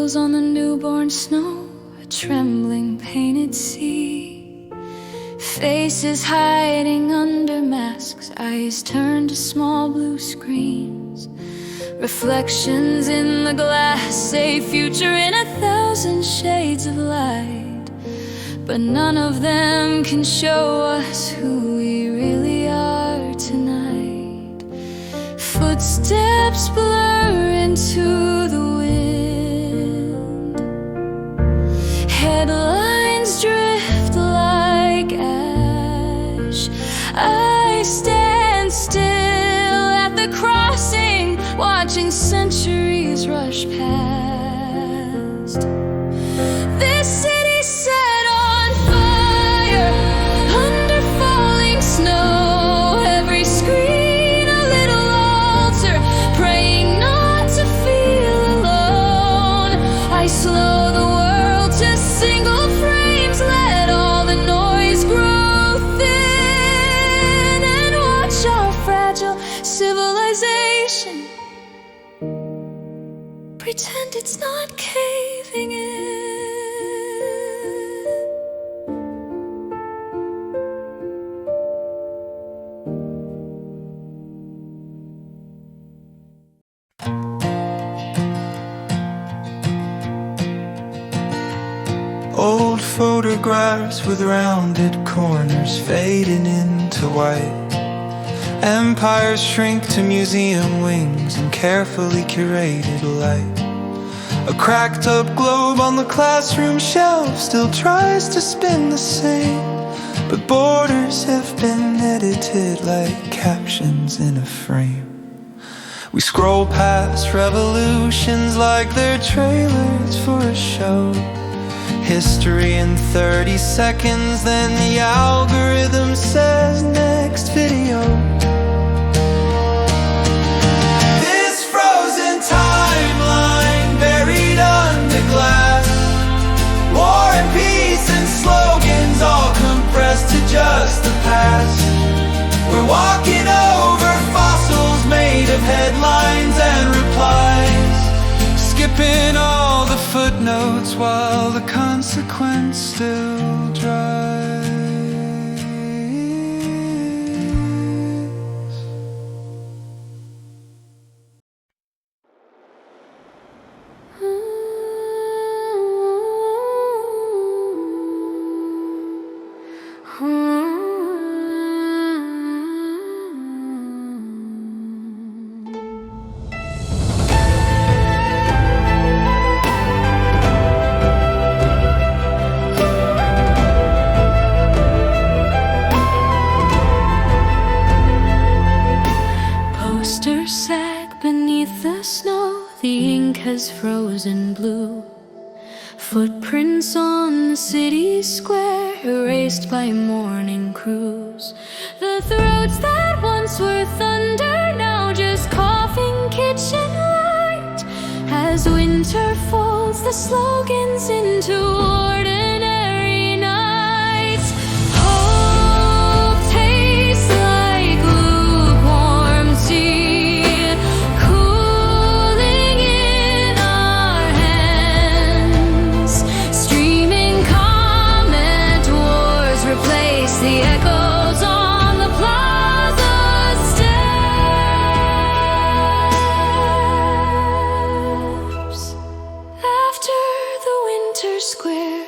smiles on the newborn snow, a trembling painted sea. Faces hiding under masks, eyes turned to small blue screens. Reflections in the glass say future in 1,000 shades of light. But none of them can show us who we really are tonight. Footsteps blur into the wind. Headlines drift like ash. I stand still at the crossing, watching centuries rush past. This city set on fire under falling snow. Every screen a little altar, praying not to feel alone. I slow the world to single frames, let all the noise grow thin, and watch our fragile civilization pretend it's not caving in. Old photographs with rounded corners fading into white. Empires shrink to museum wings in carefully curated light. A cracked up globe on the classroom shelf still tries to spin the same, but borders have been edited like captions in a frame. We scroll past revolutions like they're trailers for a show. History in 30 seconds, then the algorithm says next video. This frozen timeline buried under glass. War and peace and slogans all compressed to just the past. We're walking over fossils made of headlines and replies, skipping all the footnotes while the consequence still dries. Posters sag beneath the snow, the ink has frozen blue. Footprints on the city square, erased by morning crews. The throats that once were thunder, now just coughing kitchen light. As winter folds the slogans into ordinary nights. Hope tastes like lukewarm tea, cooling in our hands. Streaming comment wars replace the echoes on the plaza steps. After the winter square,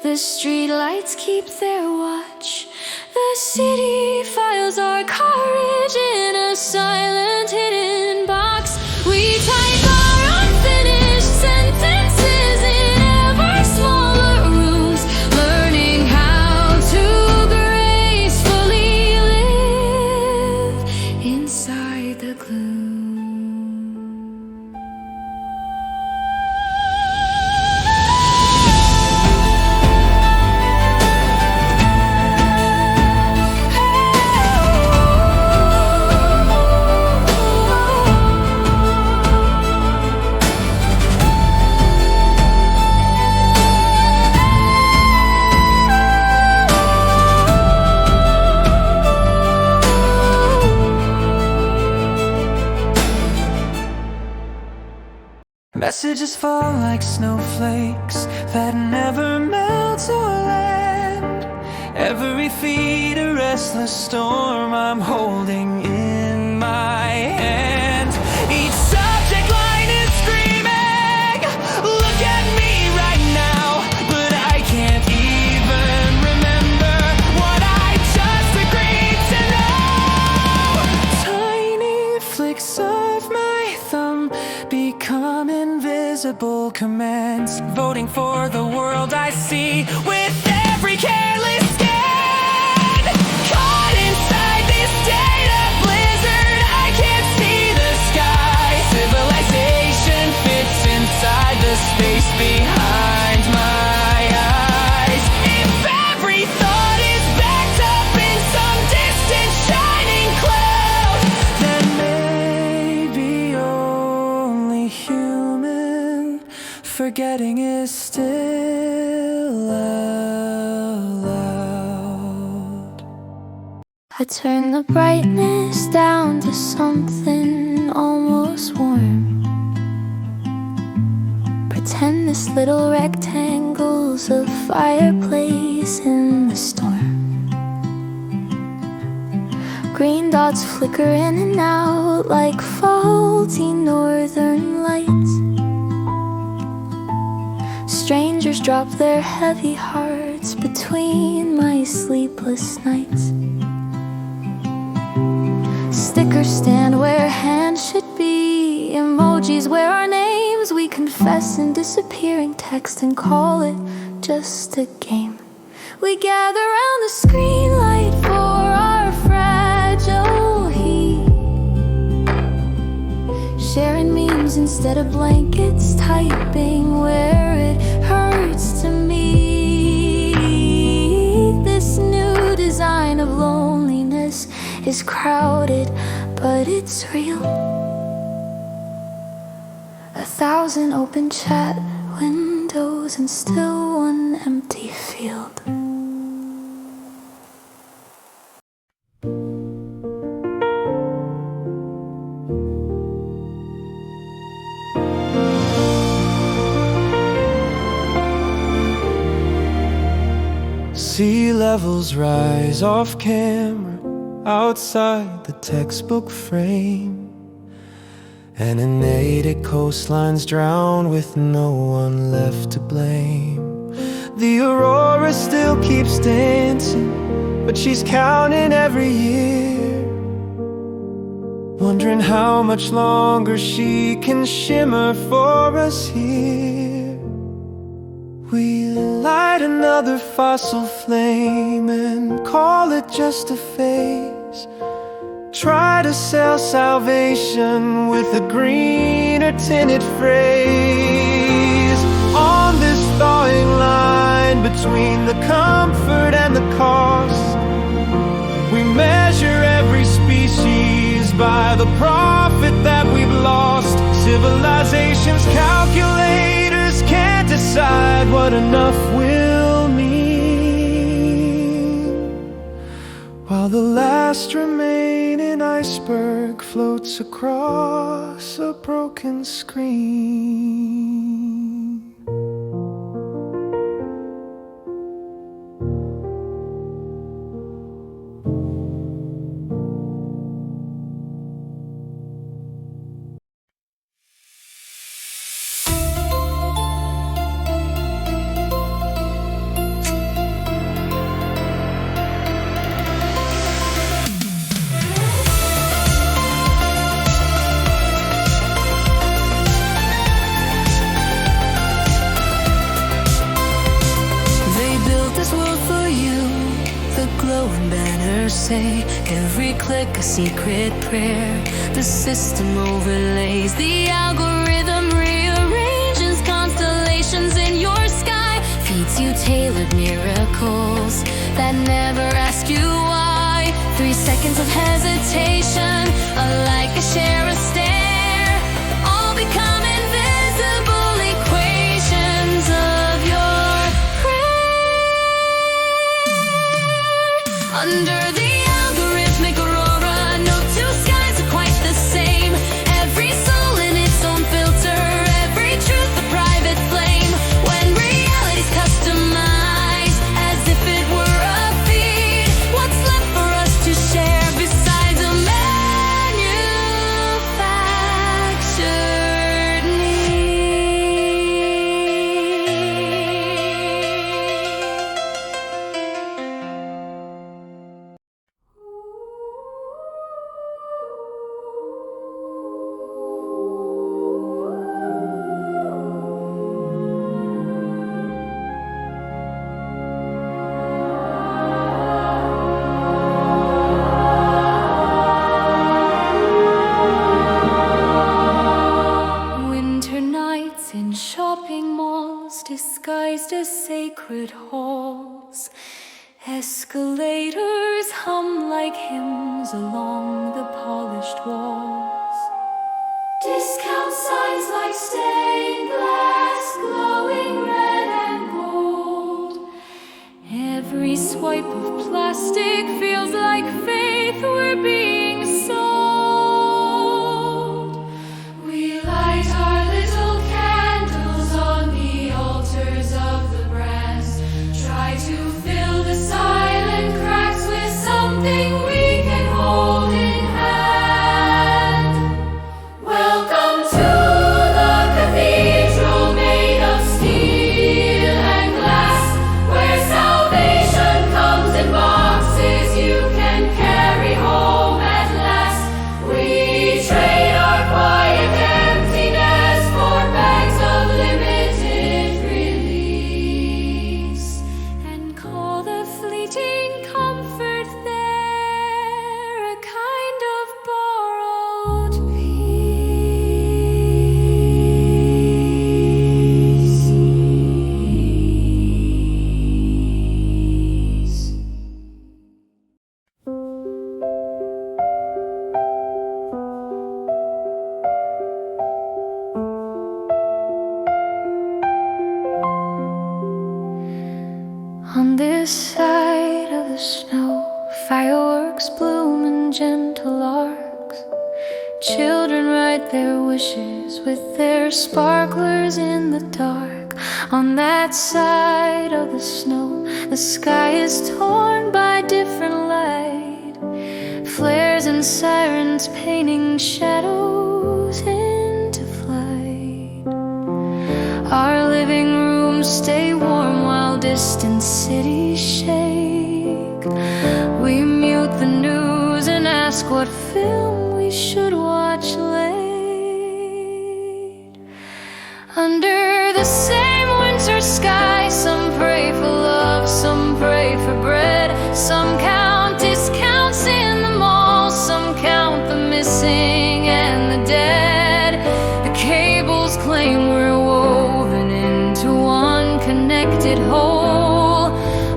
the streetlights keep their watch. The city files our courage in a silent hidden box. We type our unfinished sentences in ever smaller rooms, learning how to gracefully live inside the gloom. Messages fall like snowflakes that never melt or land. Every feet a restless storm I'm holding in my hand. Each subject line is screaming, look at me right now, but I can't even remember what I just agreed to know. Tiny flicks of my thumb become invisible commands, voting for the world I see with every careless scan. Caught inside this data blizzard, I can't see the sky. Civilization fits inside the space behind my eyes. If every thought is backed up in some distant shining cloud, then maybe only human forgetting is still allowed. I turn the brightness down to something almost warm. Pretend this little rectangle's a fireplace in the storm. Green dots flicker in and out like faulty northern lights. Strangers drop their heavy hearts between my sleepless nights. Stickers stand where hands should be, emojis where our names we confess in disappearing text and call it just a game. We gather round the screen light for our fragile heat, sharing memes instead of blankets, typing where it hurts to meet. This new design of loneliness is crowded, but it's real. 1,000 open chat windows and still one empty field. Sea levels rise off camera outside the textbook frame. Animated coastlines drown with no one left to blame. The aurora still keeps dancing, but she's counting every year, wondering how much longer she can shimmer for us here. We light another fossil flame and call it just a phase. Try to sell salvation with a green or tinted phrase. On this thawing line between the comfort and the cost, we measure every species by the profit that we've lost. Civilization's calculators can't decide what enough will mean, while the last remaining iceberg floats across a broken screen. Glowing banners say every click a secret prayer. The system overlays, the algorithm rearranges constellations in your sky, feeds you tailored miracles that never ask you why. 3 seconds of hesitation, a like, a share, a stare, all become invisible equations of your under the algorithmic aurora, no two skies are quite the same. Every soul in its own filter, every truth walls disguised as sacred halls. Escalators hum like hymns along the polished walls. Discount signs like stained glass, glowing red and gold. Every swipe of plastic feels like faith we're being sold. We light our little candles on the altars of the brass, try to fill the silent cracks with something we can hold in hand. Welcome to the cathedral made of steel and glass, where salvation comes in boxes you can carry home at last. We trade our quiet emptiness for bags of limited release, and call the fleeting comfort there a kind of borrowed peace. On this side of the snow, fireworks bloom in gentle arcs. Children write their wishes with their sparklers in the dark. On that side of the snow, the sky is torn by different light. Flares and sirens painting shadows into flight. Our living rooms stay warm while distant cities shake. We mute the news and ask what film we should watch late. Under the same winter sky, some pray for love, some pray for bread. Some count discounts in the mall, some count the missing and the dead. The cables claim we're woven into one connected whole,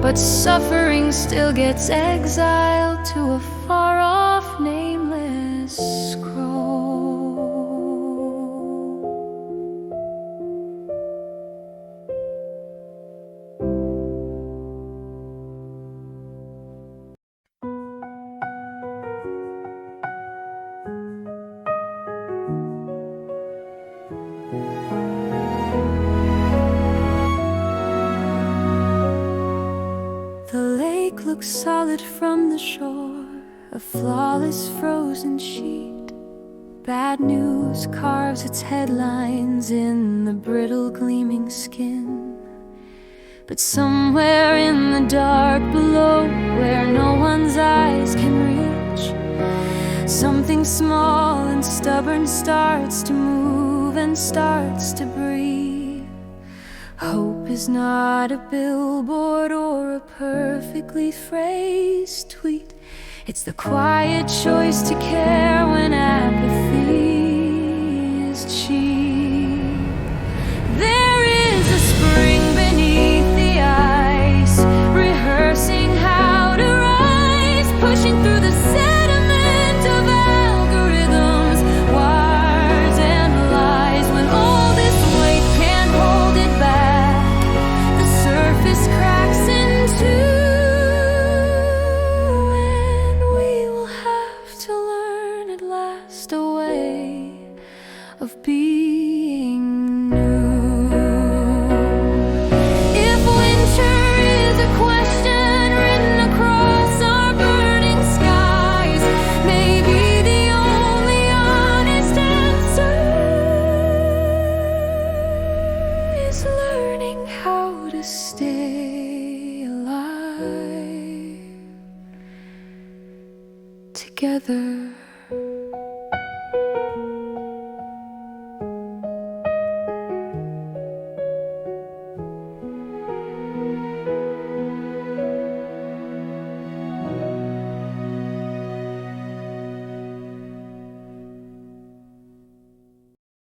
but suffering still gets exiled to a far-off nameless scroll. The lake looks solid from the shore, a flawless frozen sheet. Bad news carves its headlines in the brittle gleaming skin. But somewhere in the dark below, where no one's eyes can reach, something small and stubborn starts to move and starts to breathe. Hope is not a billboard or a perfectly phrased tweet. It's the quiet choice to care when apathy is cheap. There is a spring beneath the ice, rehearsing how to rise, pushing through the sediment of algorithms, wires and lies. When all this weight can't hold it back, the surface cracks in two, and we will have to learn at last a way of being new. If winter is a question written across our burning skies, maybe the only honest answer is learning how to stay alive together.